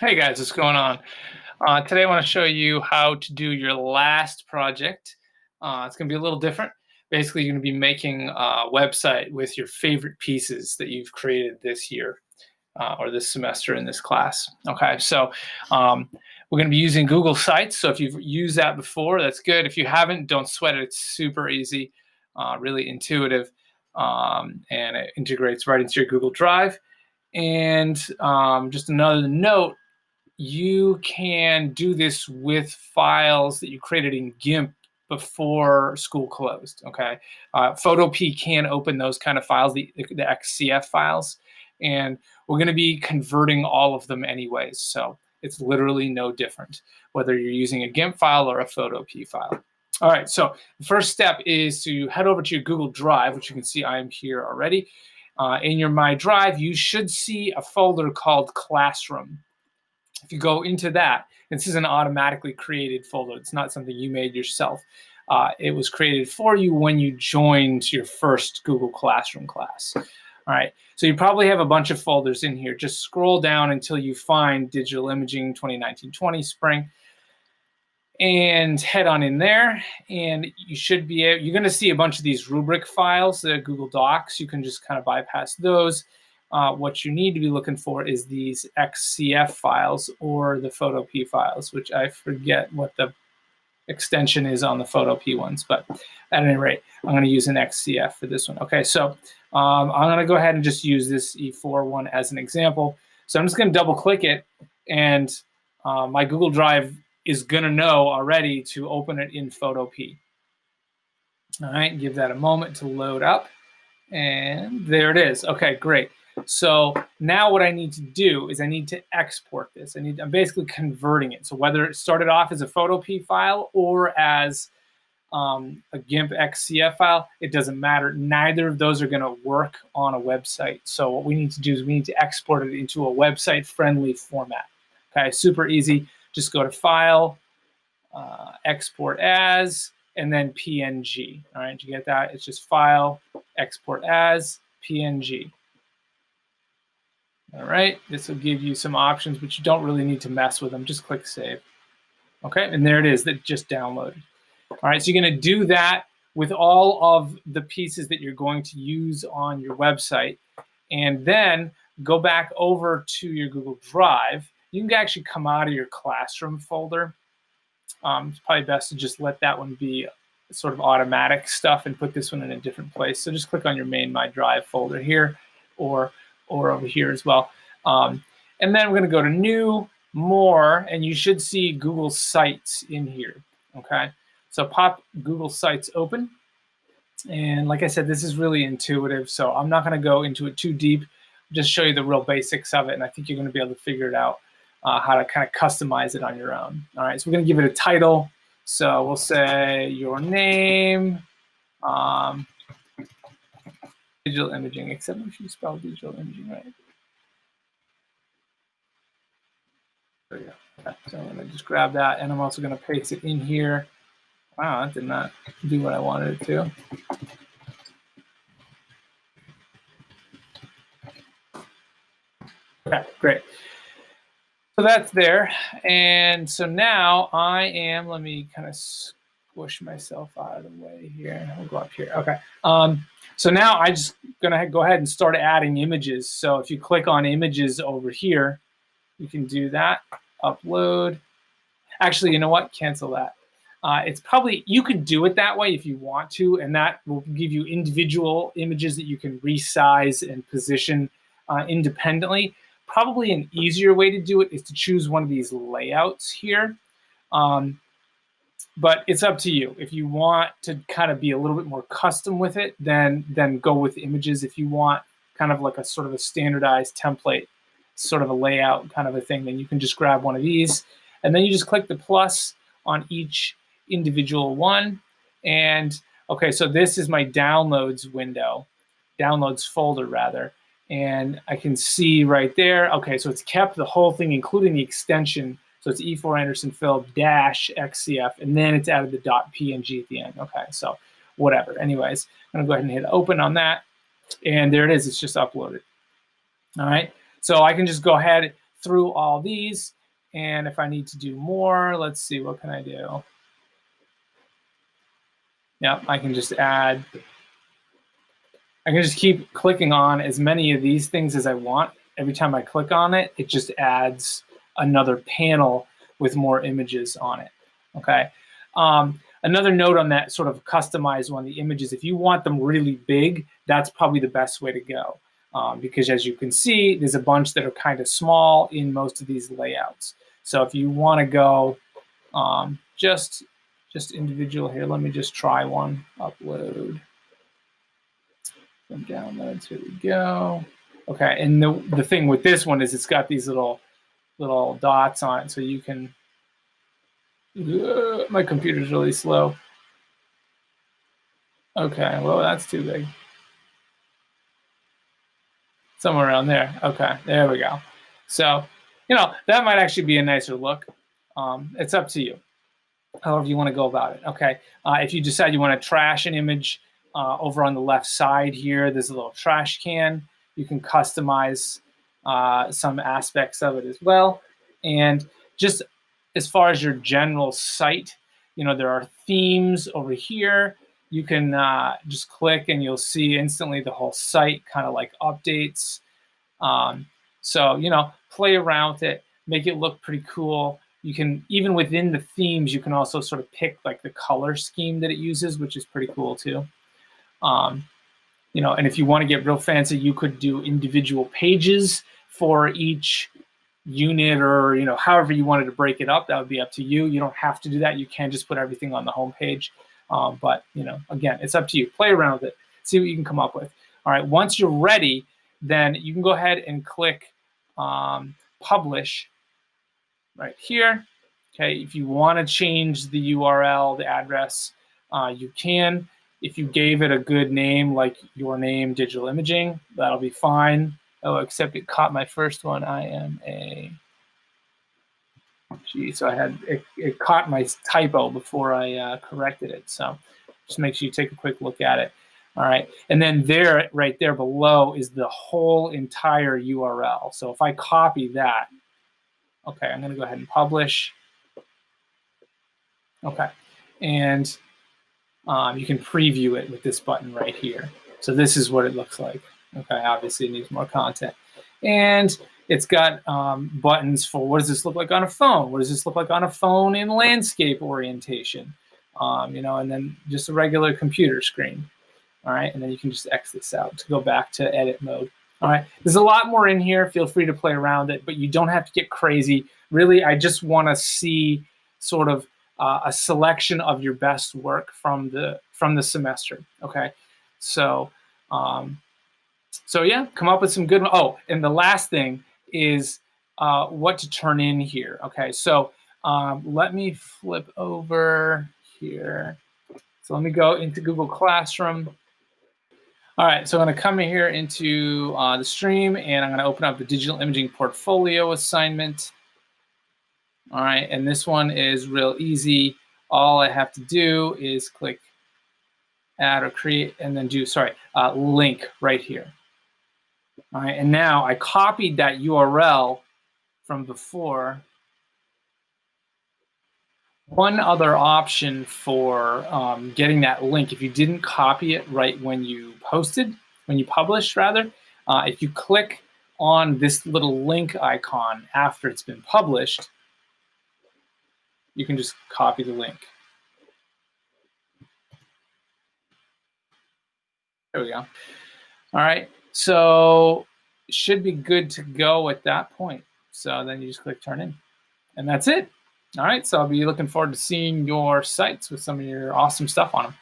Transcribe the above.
Hey guys, what's going on? Today I want to show you how to do your last project. It's going to be a little different. Basically, you're going to be making a website with your favorite pieces that you've created this year or this semester in this class. Okay, so we're going to be using Google Sites. So if you've used that before, that's good. If you haven't, don't sweat it. It's super easy, really intuitive, and it integrates right into your Google Drive. And just another note, you can do this with files that you created in GIMP before school closed. Okay, Photopea can open those kind of files, the XCF files, and we're going to be converting all of them anyways. So it's literally no different whether you're using a GIMP file or a Photopea file. All right, so the first step is to head over to your Google Drive, which you can see I am here already. In your My Drive, you should see a folder called Classroom. If you go into that, this is an automatically created folder. It's not something you made yourself. It was created for you when you joined your first Google Classroom class. All right, so you probably have a bunch of folders in here. Just scroll down until you find Digital Imaging 2019-20 Spring and head on in there, and you should be you're going to see a bunch of these rubric files, the Google Docs. You can just kind of bypass those. What you need to be looking for is these XCF files or the Photopea files, which I forget what the extension is on the Photopea ones, but at any rate, I'm going to use an XCF for this one. Okay, so I'm going to go ahead and just use this E4 one as an example. So I'm just going to double click it, and my Google Drive is going to know already to open it in Photopea. All right, give that a moment to load up, and there it is. Okay, great. So now what I need to do is I need to export this. I'm basically converting it. So whether it started off as a Photopea file or as a GIMP XCF file, it doesn't matter. Neither of those are going to work on a website. So what we need to do is we need to export it into a website-friendly format. Okay, super easy. Just go to File, Export As, and then PNG. All right, did you get that? It's just File, Export As, PNG. All right, this will give you some options, but you don't really need to mess with them. Just click Save. Okay, and there it is. That just downloaded. All right, so you're going to do that with all of the pieces that you're going to use on your website, and then go back over to your Google Drive. You can actually come out of your Classroom folder. It's probably best to just let that one be sort of automatic stuff and put this one in a different place. So just click on your main My Drive folder here, or over here as well. And then we're going to go to New, More, and you should see Google Sites in here. Okay, so pop Google Sites open. And like I said, this is really intuitive, so I'm not going to go into it too deep. Just show you the real basics of it, and I think you're going to be able to figure it out how to kind of customize it on your own. All right, so we're going to give it a title. So we'll say your name, digital imaging, except if you spell digital imaging right. There we go. Okay, so I'm going to just grab that, and I'm also going to paste it in here. Wow, that did not do what I wanted it to. Okay, great. So that's there. And so now I am, let me kind of squish myself out of the way here. We'll go up here. Okay. So now I'm just going to go ahead and start adding images. So if you click on images over here, you can do that. Upload. Actually, you know what? Cancel that. It's probably, you could do it that way if you want to, and that will give you individual images that you can resize and position independently. Probably an easier way to do it is to choose one of these layouts here. But it's up to you. If you want to kind of be a little bit more custom with it, then go with images. If you want kind of like a sort of a standardized template, sort of a layout kind of a thing, then you can just grab one of these. And then you just click the plus on each individual one. And okay, so this is my downloads window, downloads folder rather. And I can see right there, okay, so it's kept the whole thing, including the extension. So it's E4 Anderson Phil dash XCF, and then it's added the .png at the end. Okay, so whatever. Anyways, I'm gonna go ahead and hit open on that. And there it is, it's just uploaded. All right, so I can just go ahead, through all these. And if I need to do more, let's see, what can I do? Yep, I can just add, I can just keep clicking on as many of these things as I want. Every time I click on it, it just adds another panel with more images on it, okay? Another note on that sort of customized one, the images, if you want them really big, that's probably the best way to go. Because as you can see, there's a bunch that are kind of small in most of these layouts. So if you want to go just individual here, let me just try one, upload. Some downloads, here we go. Okay, and the thing with this one is it's got these little dots on it, so you can, my computer's really slow. Okay, well, that's too big. Somewhere around there. Okay, there we go. So, you know, that might actually be a nicer look. It's up to you, however you want to go about it. Okay, if you decide you want to trash an image, over on the left side here, there's a little trash can. You can customize some aspects of it as well. And just as far as your general site, you know, there are themes over here. You can just click and you'll see instantly the whole site kind of like updates. So, you know, play around with it, make it look pretty cool. You can, even within the themes, you can also sort of pick like the color scheme that it uses, which is pretty cool too. You know, and if you want to get real fancy, you could do individual pages for each unit, or, you know, however you wanted to break it up. That would be up to you. You don't have to do that. You can just put everything on the home page. But, you know, again, it's up to you. Play around with it. See what you can come up with. All right. Once you're ready, then you can go ahead and click publish right here. Okay. If you want to change the URL, the address, you can. If you gave it a good name, like your name, Digital Imaging, that'll be fine. Oh, except it caught my first one. So I had it caught my typo before I corrected it. So just make sure you take a quick look at it. All right, and then there, right there below, is the whole entire URL. So if I copy that, okay, I'm going to go ahead and publish. Okay, and you can preview it with this button right here. So this is what it looks like. Okay, obviously it needs more content. And it's got buttons for what does this look like on a phone? What does this look like on a phone in landscape orientation? You know, and then just a regular computer screen. All right, and then you can just X this out to go back to edit mode. All right, there's a lot more in here. Feel free to play around it, but you don't have to get crazy. Really, I just want to see sort of a selection of your best work from the semester. Okay, so so yeah, come up with some good. Oh, and the last thing is what to turn in here. Okay, so let me flip over here. So let me go into Google Classroom. All right, so I'm going to come in here into the stream, and I'm going to open up the Digital Imaging Portfolio assignment. All right, and this one is real easy. All I have to do is click add or create, and then do, link right here. All right, and now I copied that URL from before. One other option for getting that link, if you didn't copy it right when you published rather, if you click on this little link icon after it's been published, you can just copy the link. There we go. All right, so it should be good to go at that point. So then you just click turn in, and that's it. All right, so I'll be looking forward to seeing your sites with some of your awesome stuff on them.